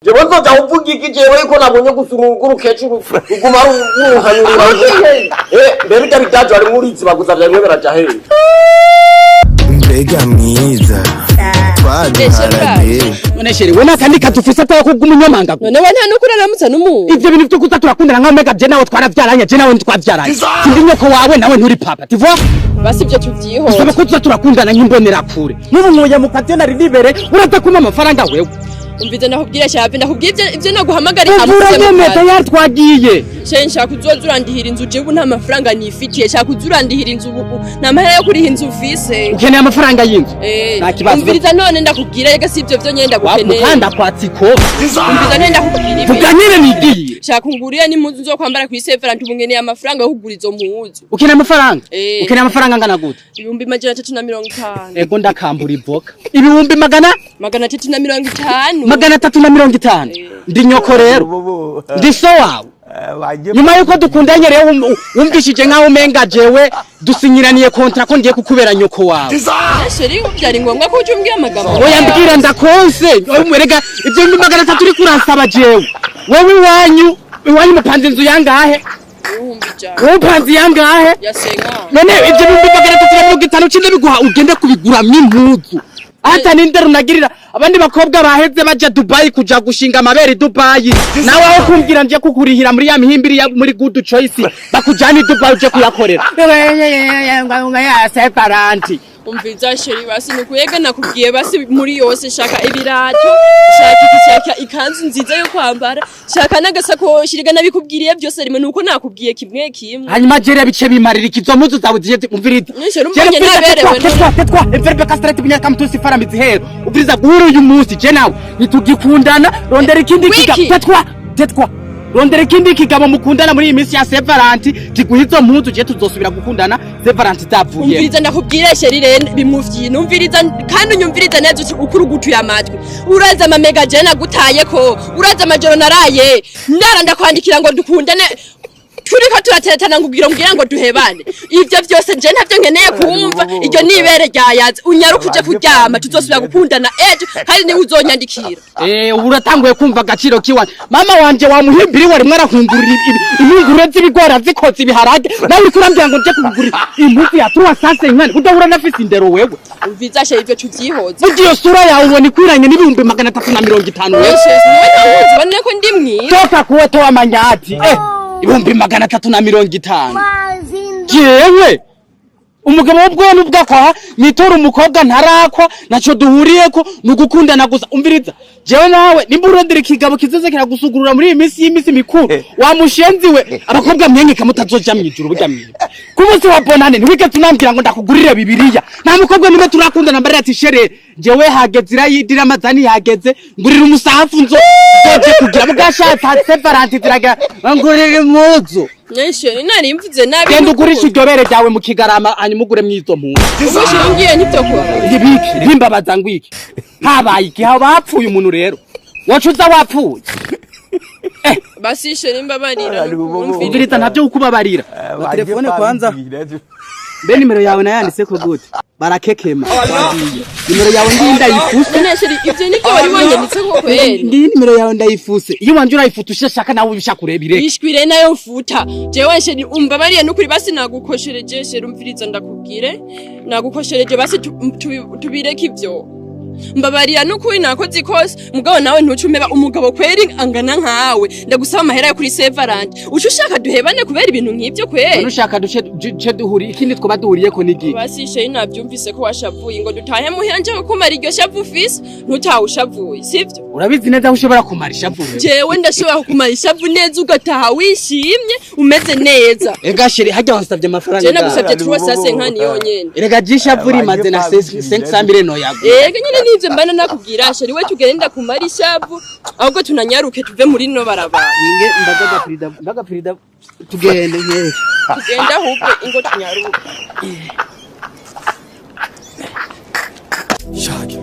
jewe nzoja uvuga iki jewe yuko nabonye gusurungura ukecuru uguma ruhanyura mbere ibyo bitaje ari muri izi baguza byarimwe baraja hehe mbega mwiza twaduharage none sheri we natandika dufise ataya kuguma umunyamanga none we nta nuko uraramutsa n'umuntu ivyo bintu byo kuza turakundana nka mega je nawe twaravyaranye je nawe ntitwavyaranye sindi nyoko wawe nawe nturi papa tu vois basi ibyo tuvyiho usaba ko tuza turakundana nk'imbonera kure n'ubu nkuye mu katena ridibere uraza kuma amafaranga wewe umvize ndakubwira shabe ndakubwira ivyo naguhamagara amutse yari twagiye nshaka kuzoza urandihira inzu jewe nta mafaranga nifitiye nshaka kuzoza urandihira inzu nta mahera yo kuriha inzu ufise ukeneye amafaranga y'inzu nta kibazo umviriza none ndakubwira rega si ivyo nyenda gukeneye mukanda kwatsiko umviriza none ndakubwira ibi tuganyire nigiye nshaka nguriye n'impuzu zo kwambara kuri Severant ubungeneye amafaranga yo kugura izo mpuzu ukeneye amafaranga ukeneye amafaranga ngana gute 350 ego ndakambura ivoka 350 350 ndi nyoko rero ndi so wawe nyuma yuko dukundanye rero wumvishije nkaho umenga jewe dusinyiraniye kontra ko ngiye kukubera nyoko wawe sheri byari ngombwa ko ucumbwiye amagambo oya mbwira ndakonse umwerega ibyo 300 uri kuransaba jewe wowe iwanyu mupanze inzu yangahe upanze yangahe none ibyo 350 cinde biguha ugende kubigura impuzu hata n'indero nagirira abandi bakobwa baheze baje Dubai kuja gushinga amabere Dubai nawe aho kumbwira nje kukurihira muri ya mihimbiri ya muri good choice bakujani Dubai uje kuyakorera ya separanti umviza sheri basi nukuyega nakubwiye basi muri yose shaka ibirato shaka ikanzu nziza yo kwambara shaka n'agasakoshi riga nabikubwiriye byose rimwe nuko nakubwiye kimwe hanyuma jere bice bimarira ikizo muzu zawe zije umvirite jere naberewe tetwa everbe kastrate binyaka mtusi faramizi hero ubiriza guhuru uyu munsi je nawe nitugikundana rondera ikindi tetwa rondera ikindi kigabo mukundana muri iyi minsi ya Severant kiguhizo mpuzu je tuzosubira gukundana Severant zavuye umviriza ndakubwira sheri rene bimuvyi numviriza kandi unyumviriza neza ukuru gutuye amatwi uraza amamega je nagutaye ko uraza amajoro naraye ndara ndakwandikira ngo dukundane turiko turatetana ngubwira ngo duhebane ivyo byose je ntavyo nkeneye kumva iryo nibere ryayaze unyarukuje kuryama tuzosubira gukundana ejo kandi ni uzonyandikira uratanguye kumva agaciro kiwanje mama wanje wamuhimbiri wari mwarahungurira impungure z'ibigora zikoze ibiharage nawe uri kurambya ngo nje kugura impuzu ya 300 nkane udahura nafise indero wewe umviza she ivyo tuvyihoze ugiye sura yawe ubona ikwiranye n'ibihumbi 350 wewe niwe bane ko ndi mwiza toka kuwe to amanyati 350 jewe umugabo w'ubwone ubwakwa nitora umukobwa ntarakwa naco duhuriyeko nugukundana gusa umviriza jewe nawe nimburondera ikigabo kizoze kiragusugurura muri y'imisi mikuru wamushenziwe abakobwa mwenye kamutazoja mwijuru burya mwiza kumunsi wa bonane ntiwige tunambira ngo ndakugurire bibiliya nta mukobwa nimwe turakundana mbere ati shere jewe hageze irayidira amazani hageze ngurira umusahafu nzoje kugira mugashatse Severant ziraga ngurira impuzu Neshe nari mvuze nabi genda ugurisha iryobere ryawe mu Kigarama hanyuma ugure mwizo mpuzu ubushingiye nivyo kwa ibiki rimbabaza ngwiki habaye iki bapfuye umuntu rero wacuza wapfuye basi she nimbabarira umviriza ntavyo ukubabarira telefone kwanza be nimero yawe nayanditse ko gute barakekema nimero yawe ndayifuse Neshe ivyo nivyo wari wanyanditse ko kweli ndi nimero yawe ndayifuse iyo wanje urayifutusha shaka nawe ubishakurebire ishwire nayo mfuta jewe she umbabariye nukuri basi nagukoshereje she rumviriza ndakubwire nagukoshereje basi tubireke ivyo mbabarira nukuri nakoze ikose mugabo nawe ntucumeba umugabo kweri angana nkawe ndagusaba amahera yo kuri Severant ushaka duhebane kubera ibintu nk'ivyo kweri ushaka duce duhuri ikindi twoba duhuriye ko nigi basi she navyumvise ko washavuye ngo dutahe muhanje kumara iryo shavu fisi ntutahe ushavuye sivyo urabizi neza ushobora kumara ishavu jewe ndashobora kumara ishavu neza ugataha wishimye umeze neza ega sheri hajya wansavye amafaranga je nagusavye 350 yonyene erega jishavu rimaze na 500 no yago ega nyine nivyo mbana nakubwira sheri we tugenda kumara ishavu ahubwo tunanyaruke tuve muri no barabara inge mbaga prida tugende nkere tugenda ahubwo ingo tunyaruke shaki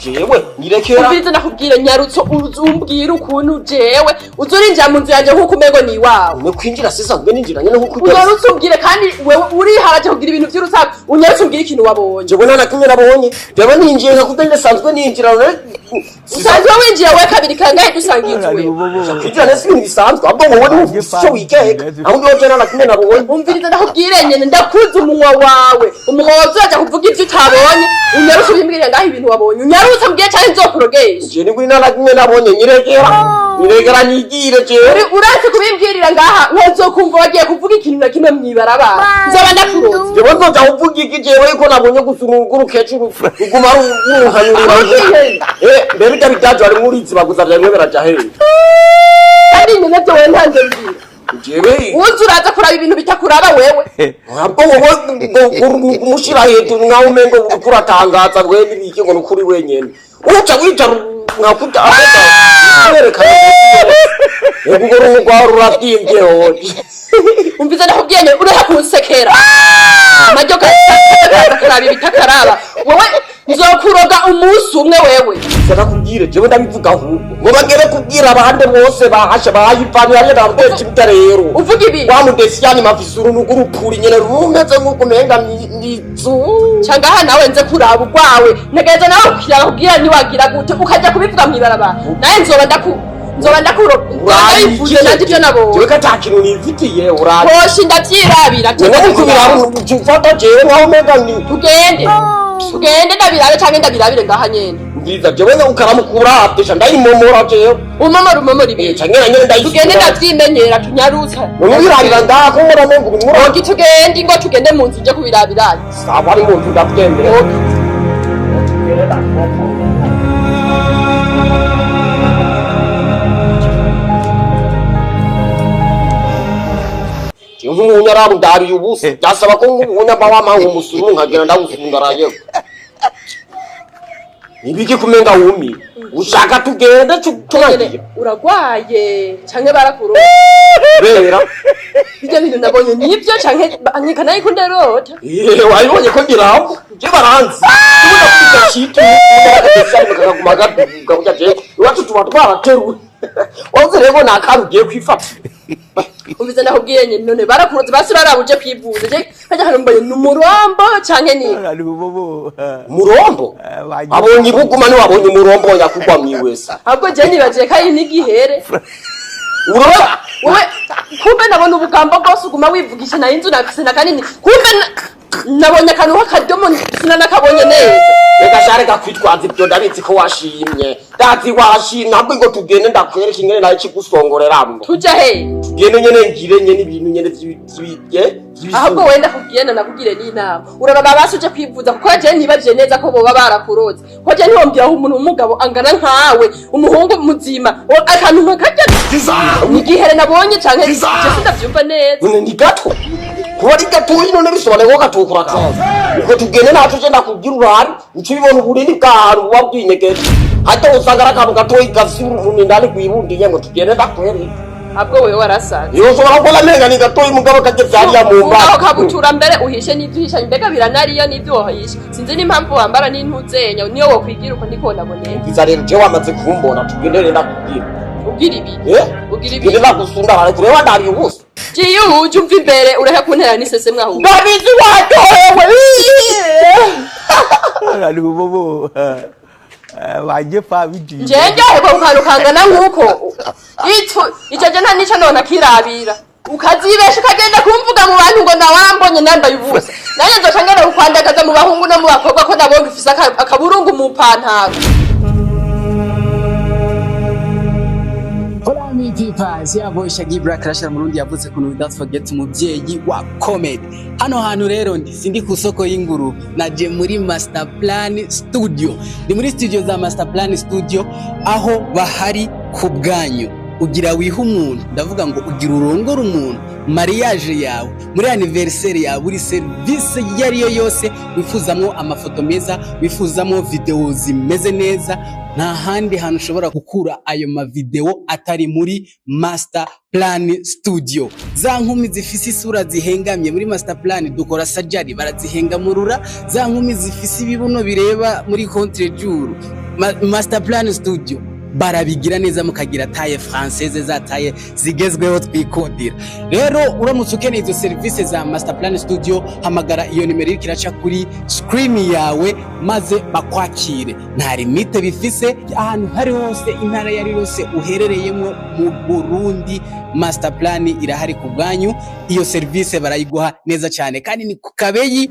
jewe nirekera ubize nakubwira nyarutso uzumbwira ukuntu jewe uzorinjira mu nzu yanje nkuko umego ni wawe ne kwinjira sisa ngwe ninjiranye nkuko uzorutsubwire kandi wewe uri haraje kugira ibintu by'urusaku unyarutse umbwire ikintu wabonye. jewe nta kimwe nabonye jewe ninjiye nkakubwira sanzwe ninjira usanzwe winjiye we kabiri kangahe dusangiye tuwe kugira nese ibintu bisanzwe ahubwo wowe ni ufise wikeka aho ndiho je nta kimwe nabonye. umviriza ndakubwire nyene ndakuze umunwa wawe umunwa wawe uzaja kuvuga ivyo utabonye unyarutse ubimbwire ngaho ibintu wabonye unyarutse mbwire cyane nzokurogesha je ni nta kimwe nabonye nyiregera nigire jewe uretse kubimbwirira ngaha nkozokumva wagiye kuvuga ikintu na kimwe mwibarabara nzoba ndakuroze jewe nzoja kuvuga iki jewe ko nabonye gusurunguru kecuru uguma ruhanyurira mbere bya bitaje ari muri izi baguza bya mwebera jahe kandi nyene byo we ntanze mbwira jewe uzi uraza kuraba ibintu bitakuraba wewe ahubwo wowe umushira hejuru nkaho umengo ukuratangaza wewe n'ibiki ngo nukuri wenyene uca wicara nkakuta aberekana ubwo rumugwa rurabyimbye hoje umvize ndakubwiye nyene uraha kunsekera amajyo karaba ibitakaraba wowe nzokuroga umunsi umwe wewe ndakubwire jewe ndabivuga ahubwo ngo bagere kubwira abandi bose bahasha bahipani yari ndabwetse ibitarero uvuga ibi wa mudesiyani mafisuru n'ugurupuri nyene rumeze nk'uko umenga nizu cyangwa aha nawe nze kuraba urwawe ntegereza nawe kubwira niwagira gute ukajya kubivuga mwibarabara nawe nzoba ndakuroga urayivuye nandi byo nabonye jewe kata kintu nifitiye uraje hoshi ndavyirabira ufata jewe nkaho umenga ni tugende ndabirabe canke ndabirabire ngaha nyene ngiza jewe ukaramukura atesha ndayimomora jewe umomora ibi canke na nyene tugende ndavyimenyera tunyarutsa nubirabira ndakumura mengo bimura ogi tugende ngo tugende mu nzu je kubirabira sawa ari mu nzu ndakugendera nk'umuntu arabudariye ubusa byasaba ko nk'ubunya bawamaha umusuru nkagenda ndawusundaraye nibiki kumenga wumi ushaka tugende tunagiye uragwaye canke barakuro bera ibyo bintu nabonye nibyo canke anyekana yuko ndarota wabibonye ko ngiraho je baranzi tubona kugira shiti bakaguma gaduga kujya je iwacu tuba twarateruwe wanze rero nakarugiye kwifata umvize ndakubwiye nyene none barakuroze basi barabuje kwivuza je kajya hano mbaye numurombo canke ni murombo abonye ibuguma ni wabonye umurombo yakugwa mwiwesa ahubwo je nibagiye kai nigihere urora wowe kumbe nabona ubugambo bwose uguma wivugisha na inzu nafise na kanini kumbe nabonye akantu k'akadomo sinanakabonye neza reka share gakwitwaza ibyo ndabizi ko washimye ndazi washimye ntabwo ngo tugende ndakwereka ingene nayo kigusongorerambo tuja he tugende nyene ngire nyene ibintu nyene vyibye ahubwo wenda kugenda nakugire n'inama uraraba basuje kwivuza kuko je nibajije neza ko boba barakuroze ko je ntiwombwira aho umuntu umugabo angana nkawe umuhungu muzima akantu nkakajya nigihere nabonye canke je sindavyumva neza none ni gato kuba ari gato none bisobanura ko gatukura cyane uko tugende natwe je ndakubwira urari uci bibona ubunini bwahantu wabwinyegeje hata usanga akantu gato igafise umuntu ndani kwibundiye ngo tugende ndakwereka abwo wewe warasanze iyo ushobora kuba amenga ni gato umugabo kageze hariya mu mba aho kabutura mbere uhishe n'ibyo uhisha mbega biranariyo n'ibyo wahishe sinzi n'impamvu wambara n'intuzenya niyo wo kwigira uko ndiko naboneye iza rero je wamaze kumbona tugende rero ndakubwira ugira ibi ugira ibi ngenda gusunda hari kureba ndari ubusa jiye uje umva imbere ureka kuntera n'isese mwaho ndabizi watowe ari bobo waje fa bidi njenge ko ukanukangana nkuko icyo je nta nico none akirabira ukazibesha ukagenda kumvuga mu bantu ngo nawambonye nambaye ubusa nanye nzoshangana ukwandagaza mu bahungu no mu bakobwa ko nabonye ufise akaburungu mu pantalo Tipas yabo Shagibra Crasher Murundi yavuze kuno don't forget umuvyeyi wa comedy. Hano hantu rero ndi ku soko y'inguru naje muri Master Plan Studio. Ndi muri studio za Master Plan Studio aho bahari ku bwanyu. Ugira wiha umuntu ndavuga ngo ugira urongora umuntu mariage yawe muri anniversaire yawe buri service yariyo yose wifuzamo amafoto meza wifuzamo video zimeze neza nta handi hantu ushobora gukura ayo mavideo atari muri Master Plan Studio. Za nkumi zifise isura zihengamye muri Master Plan dukora surgery barazihengamurura, za nkumi zifise ibibuno bireba muri contre jour Master Plan Studio barabigira neza mukagira taye française za taye zigezweho twikondira. Rero uramutse ukeneye izo service za Master Plan Studio, hamagara iyo nimero iri kiraca kuri screen yawe maze bakwakire. Nta limite bifise, ahantu hari hose intara yari yose uherereyemo mu Burundi, Master Plan irahari ku bwanyu. Iyo service barayiguha neza cyane kandi ni ku kabeyi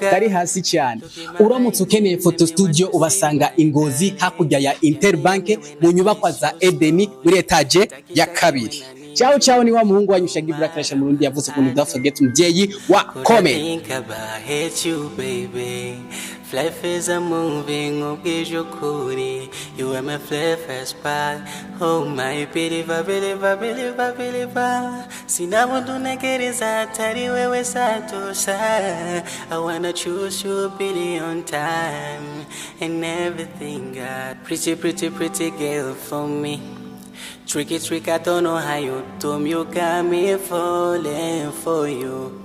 kari hasi cyane. Uramutse ukeneye photo studio ubasanga Ingozi hakurya ya Interbank mu nyubakwa za Edeni muri etage ya kabiri. Ciao ciao, ni wa muhungu wanyu Shaggy Black Rasha Murundi yavuze ko don't forget mubyeyi wa comment. Life is a moving ukuri. You are my flavor spot. Oh my believer, believer, believer, believer. Sinabudu negereza atari wewe satosa. I wanna choose you a billion times and everything got pretty, pretty, pretty girl for me. Tricky trick, I don't know how you do. You got me falling for you.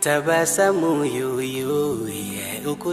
Tabasamu you, yeah.